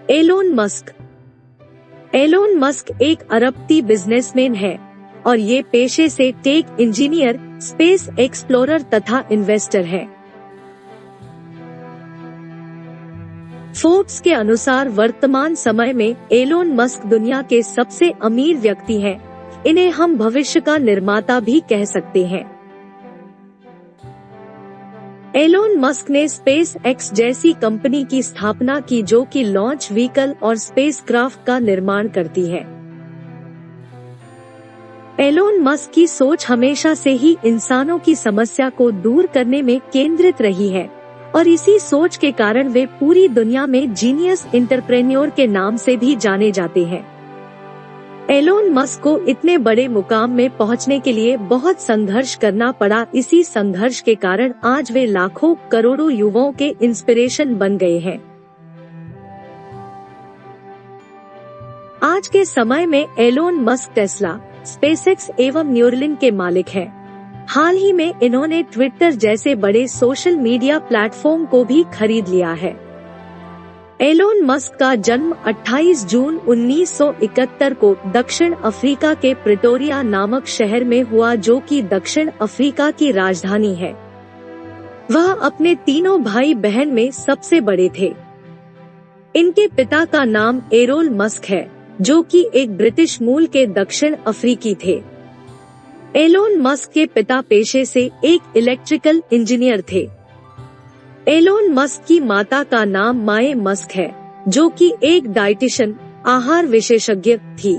Elon Musk. Elon Musk एक अरबपति businessman है और ये पेशे से टेक इंजीनियर, स्पेस एक्सप्लोरर तथा इन्वेस्टर है। फोर्ब्स के अनुसार वर्तमान समय में एलोन मस्क दुनिया के सबसे अमीर व्यक्ति हैं। इन्हें हम भविष्य का निर्माता भी कह सकते हैं। एलोन मस्क ने स्पेस एक्स जैसी कंपनी की स्थापना की जो कि लॉन्च व्हीकल और स्पेसक्राफ्ट का निर्माण करती है। एलोन मस्क की सोच हमेशा से ही इंसानों की समस्या को दूर करने में केंद्रित रही है और इसी सोच के कारण वे पूरी दुनिया में जीनियस एंटरप्रेन्योर के नाम से भी जाने जाते हैं। एलोन मस्क को इतने बड़े मुकाम में पहुंचने के लिए बहुत संघर्ष करना पड़ा। इसी संघर्ष के कारण आज वे लाखों करोड़ों युवाओं के इंस्पिरेशन बन गए हैं। आज के समय में एलोन मस्क टेस्ला, स्पेसएक्स एवं न्यूरलिंक के मालिक हैं। हाल ही में इन्होंने ट्विटर जैसे बड़े सोशल मीडिया प्लेटफॉर्म को भी खरीद लिया है। एलोन मस्क का जन्म 28 जून 1971 को दक्षिण अफ्रीका के प्रिटोरिया नामक शहर में हुआ जो कि दक्षिण अफ्रीका की राजधानी है। वह अपने तीनों भाई बहन में सबसे बड़े थे। इनके पिता का नाम एरोल मस्क है जो कि एक ब्रिटिश मूल के दक्षिण अफ्रीकी थे। एलोन मस्क के पिता पेशे से एक इलेक्ट्रिकल इंजीनियर थे। एलोन मस्क की माता का नाम माए मस्क है जो कि एक डाइटिशियन, आहार विशेषज्ञ थी।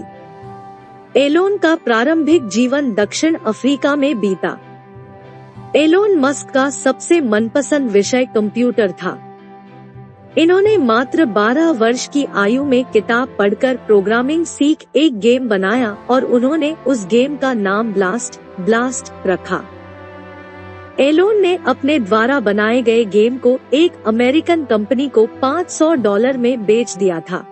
एलोन का प्रारंभिक जीवन दक्षिण अफ्रीका में बीता। एलोन मस्क का सबसे मनपसंद विषय कंप्यूटर था। इन्होंने मात्र 12 वर्ष की आयु में किताब पढ़कर प्रोग्रामिंग सीख एक गेम बनाया और उन्होंने उस गेम का नाम ब्लास्ट रखा। एलोन ने अपने द्वारा बनाए गए गेम को एक अमेरिकन कंपनी को $500 में बेच दिया था।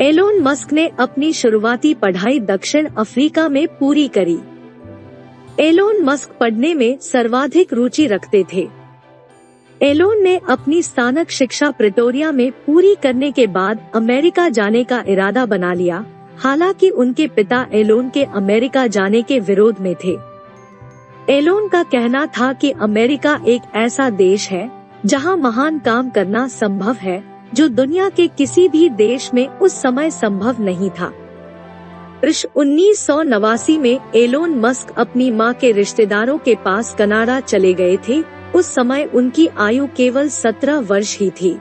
एलोन मस्क ने अपनी शुरुआती पढ़ाई दक्षिण अफ्रीका में पूरी करी। एलोन मस्क पढ़ने में सर्वाधिक रुचि रखते थे। एलोन ने अपनी स्नातक शिक्षा प्रिटोरिया में पूरी करने के बाद अमेरिका जाने का इरादा बना लिया। हालांकि उनके पिता एलोन के अमेरिका जाने के विरोध में थे। एलोन का कहना था कि अमेरिका एक ऐसा देश है जहां महान काम करना संभव है जो दुनिया के किसी भी देश में उस समय संभव नहीं था। वर्ष 1989 में एलोन मस्क अपनी मां के रिश्तेदारों के पास कनाडा चले गए थे। उस समय उनकी आयु केवल 17 वर्ष ही थी।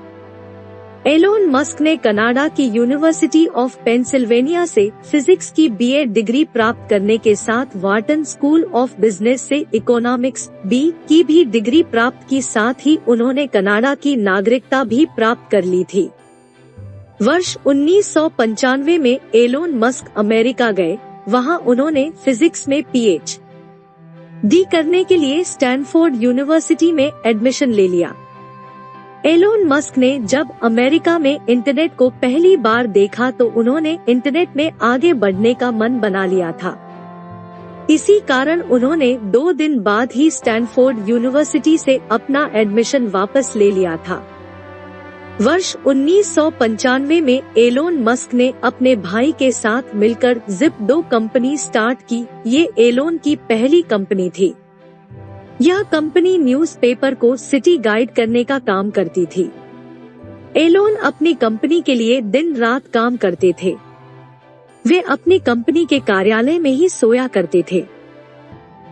एलोन मस्क ने कनाडा की यूनिवर्सिटी ऑफ पेंसिल्वेनिया से फिजिक्स की बीए डिग्री प्राप्त करने के साथ वार्टन स्कूल ऑफ बिजनेस से इकोनॉमिक्स बी की भी डिग्री प्राप्त की। साथ ही उन्होंने कनाडा की नागरिकता भी प्राप्त कर ली थी। वर्ष 1995 में एलोन मस्क अमेरिका गए। वहां उन्होंने फिजिक्स में पीएचडी करने के लिए स्टैनफोर्ड यूनिवर्सिटी में एडमिशन ले लिया। एलोन मस्क ने जब अमेरिका में इंटरनेट को पहली बार देखा तो उन्होंने इंटरनेट में आगे बढ़ने का मन बना लिया था। इसी कारण उन्होंने 2 दिन बाद ही स्टैनफोर्ड यूनिवर्सिटी से अपना एडमिशन वापस ले लिया था। वर्ष 1995 में एलोन मस्क ने अपने भाई के साथ मिलकर जिप2 कंपनी स्टार्ट की। ये एलोन की पहली कंपनी थी। यह कंपनी न्यूज़पेपर को सिटी गाइड करने का काम करती थी। एलोन अपनी कंपनी के लिए दिन रात काम करते थे। वे अपनी कंपनी के कार्यालय में ही सोया करते थे।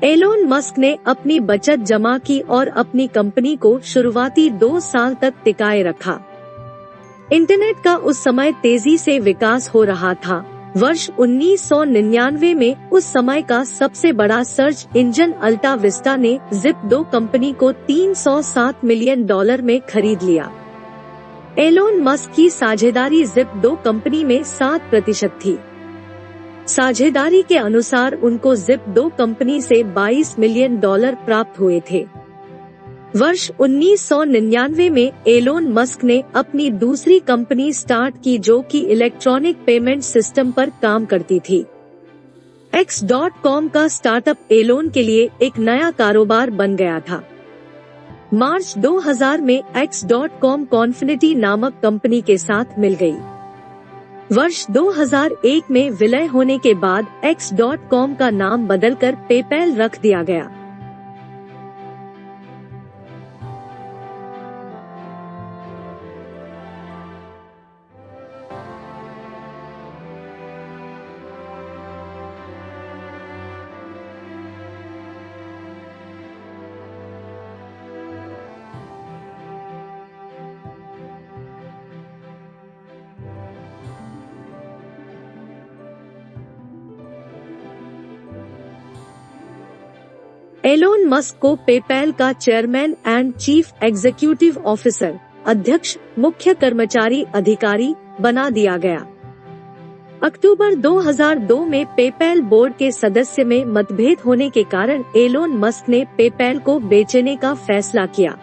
एलोन मस्क ने अपनी बचत जमा की और अपनी कंपनी को शुरुआती 2 साल तक टिकाए रखा। इंटरनेट का उस समय तेजी से विकास हो रहा था। वर्ष 1999 में उस समय का सबसे बड़ा सर्च इंजन अल्टा विस्टा ने जिप2 कंपनी को $307 मिलियन में खरीद लिया। एलोन मस्क की साझेदारी जिप2 कंपनी में 7% थी। साझेदारी के अनुसार उनको जिप2 कंपनी से $22 मिलियन प्राप्त हुए थे। वर्ष 1999 में एलोन मस्क ने अपनी दूसरी कंपनी स्टार्ट की जो कि इलेक्ट्रॉनिक पेमेंट सिस्टम पर काम करती थी। X.com का स्टार्टअप एलोन के लिए एक नया कारोबार बन गया था। मार्च 2000 में X.com कॉन्फिनिटी नामक कंपनी के साथ मिल गई। वर्ष 2001 में विलय होने के बाद X.com का नाम बदलकर पेपैल रख दिया गया। एलोन मस्क को पेपैल का chairman and chief executive officer, अध्यक्ष, मुख्य कर्मचारी अधिकारी बना दिया गया। अक्टूबर 2002 में पेपैल बोर्ड के सदस्य में मतभेद होने के कारण एलोन मस्क ने पेपैल को बेचने का फैसला किया।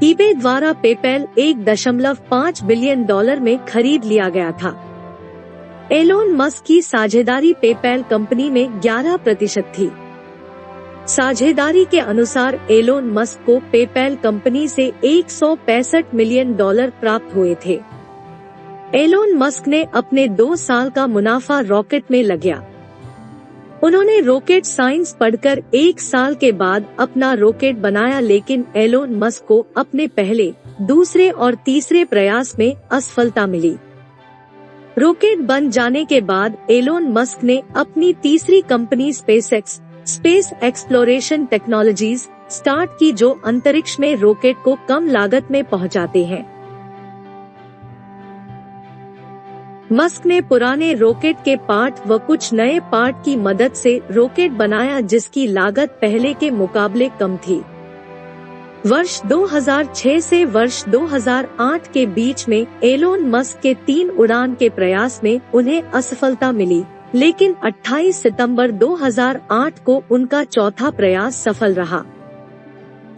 ईबे द्वारा पेपैल $1.5 बिलियन में खरीद लिया गया था। एलोन मस्क की साझेदारी पेपैल कंपनी में 11% थी। साझेदारी के अनुसार एलोन मस्क को पेपैल कंपनी से $165 मिलियन प्राप्त हुए थे। एलोन मस्क ने अपने 2 साल का मुनाफा रॉकेट में लगाया। उन्होंने रॉकेट साइंस पढ़कर 1 साल के बाद अपना रॉकेट बनाया, लेकिन एलोन मस्क को अपने पहले, दूसरे और तीसरे प्रयास में असफलता मिली। रॉकेट बन जाने के बाद एलोन मस्क ने अपनी तीसरी company space exploration technologies start की, जो अंतरिक्ष में रॉकेट को कम लागत में पहुंचाते हैं। मस्क ने पुराने रॉकेट के पार्ट व कुछ नए पार्ट की मदद से रॉकेट बनाया, जिसकी लागत पहले के मुकाबले कम थी। वर्ष 2006 से वर्ष 2008 के बीच में एलोन मस्क के 3 उड़ान के प्रयास में उन्हें असफलता मिली, लेकिन 28 सितंबर 2008 को उनका चौथा प्रयास सफल रहा।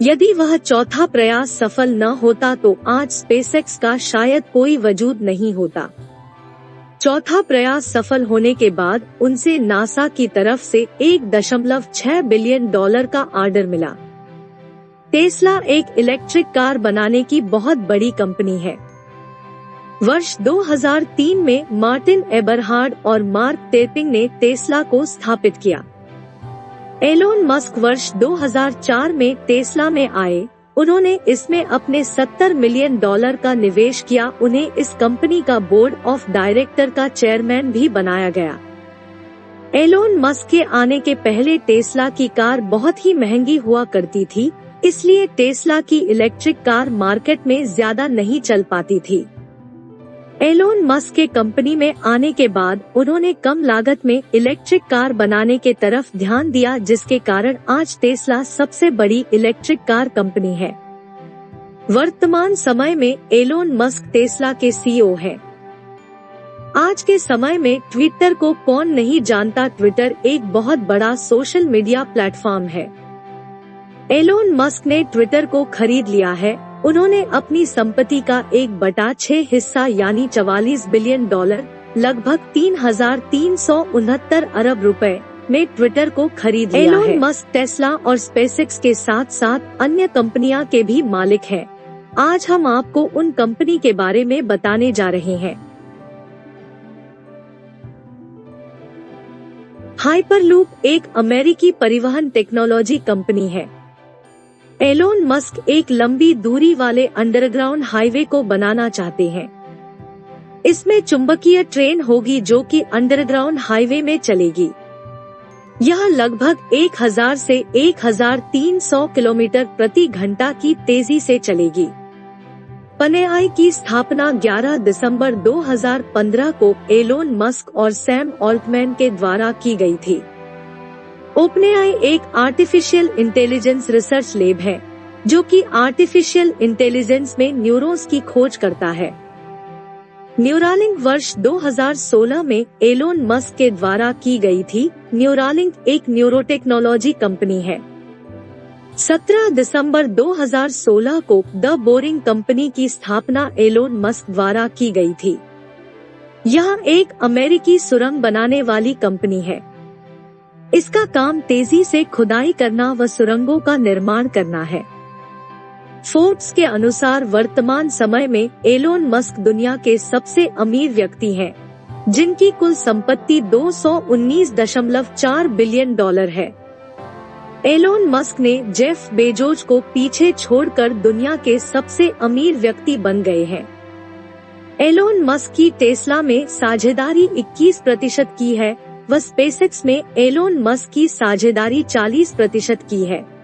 यदि वह चौथा प्रयास सफल न होता तो आज स्पेसएक्स का शायद कोई वजूद नहीं होता। चौथा प्रयास सफल होने के बाद उनसे नासा की तरफ से $1.6 बिलियन का ऑर्डर मिला। टेस्ला एक इलेक्ट्रिक कार बनाने की बहुत बड़ी कंपनी है। वर्ष 2003 में मार्टिन एबरहार्ड और मार्क टेपिंग ने टेस्ला को स्थापित किया। एलोन मस्क वर्ष 2004 में टेस्ला में आए। उन्होंने इसमें अपने $70 मिलियन का निवेश किया। उन्हें इस कंपनी का बोर्ड ऑफ डायरेक्टर का चेयरमैन भी बनाया गया। एलोन मस्क के आने के पहले टेस्ला की कार बहुत ही महंगी हुआ करती थी, इसलिए टेस्ला की इलेक्ट्रिक कार मार्केट में ज्यादा नहीं चल पाती थी। एलोन मस्क के कंपनी में आने के बाद उन्होंने कम लागत में इलेक्ट्रिक कार बनाने के तरफ ध्यान दिया, जिसके कारण आज टेस्ला सबसे बड़ी इलेक्ट्रिक कार कंपनी है। वर्तमान समय में एलोन मस्क टेस्ला के सीईओ हैं। आज के समय में ट्विटर को कौन नहीं जानता। ट्विटर एक बहुत बड़ा सोशल मीडिया प्लेटफॉर्म है। एलोन मस्क ने ट्विटर को खरीद लिया है। उन्होंने अपनी संपत्ति का 1/6 हिस्सा यानी $44 बिलियन, लगभग 3,369 अरब रुपए में ट्विटर को खरीद लिया है। एलोन मस्क टेस्ला और स्पेसएक्स के साथ साथ अन्य कंपनियां के भी मालिक हैं। आज हम आपको उन कंपनी के बारे में बताने जा रहे हैं। हाइपरलूप एक अमेरिकी परिवहन टेक्नोलॉजी कंपनी है। एलोन मस्क एक लंबी दूरी वाले अंडरग्राउंड हाईवे को बनाना चाहते हैं। इसमें चुंबकीय ट्रेन होगी जो कि अंडरग्राउंड हाईवे में चलेगी। यह लगभग 1000 से 1300 किलोमीटर प्रति घंटा की तेजी से चलेगी। OpenAI की स्थापना 11 दिसंबर 2015 को एलोन मस्क और सैम ऑल्टमैन के द्वारा की गई थी। OpenAI एक आर्टिफिशियल इंटेलिजेंस रिसर्च लैब है, जो कि आर्टिफिशियल इंटेलिजेंस में न्यूरॉन्स की खोज करता है। न्यूरालिंक वर्ष 2016 में एलोन मस्क के द्वारा की गई थी। न्यूरालिंक एक न्यूरोटेक्नोलॉजी कंपनी है। 17 दिसंबर 2016 को द बोरिंग कंपनी की स्थापना एलोन मस्क द्वारा की गई थी। यह एक अमेरिकी सुरंग बनाने वाली कंपनी है। इसका काम तेजी से खुदाई करना व सुरंगों का निर्माण करना है। फोर्ब्स के अनुसार वर्तमान समय में एलोन मस्क दुनिया के सबसे अमीर व्यक्ति हैं, जिनकी कुल संपत्ति $219.4 बिलियन है। एलोन मस्क ने जेफ बेजोस को पीछे छोड़कर दुनिया के सबसे अमीर व्यक्ति बन गए हैं। एलोन मस्क की टेस्ला में साझेदारी 21% की है, व स्पेसएक्स में एलोन मस्क की साझेदारी 40% की है।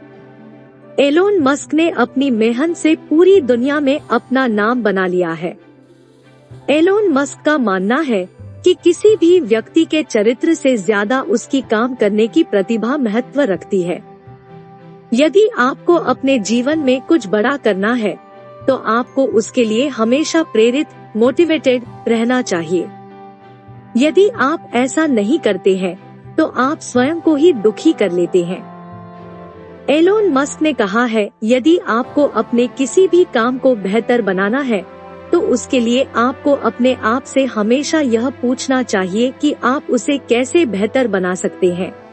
एलोन मस्क ने अपनी मेहनत से पूरी दुनिया में अपना नाम बना लिया है। एलोन मस्क का मानना है कि किसी भी व्यक्ति के चरित्र से ज्यादा उसकी काम करने की प्रतिभा महत्व रखती है। यदि आपको अपने जीवन में कुछ बड़ा करना है, तो आपको उसके लिए हमेशा प्रेरित, मोटिवेटेड रहना चाहिए। यदि आप ऐसा नहीं करते हैं, तो आप स्वयं को ही दुखी कर लेते हैं। एलोन मस्क ने कहा है, यदि आपको अपने किसी भी काम को बेहतर बनाना है, तो उसके लिए आपको अपने आप से हमेशा यह पूछना चाहिए कि आप उसे कैसे बेहतर बना सकते हैं।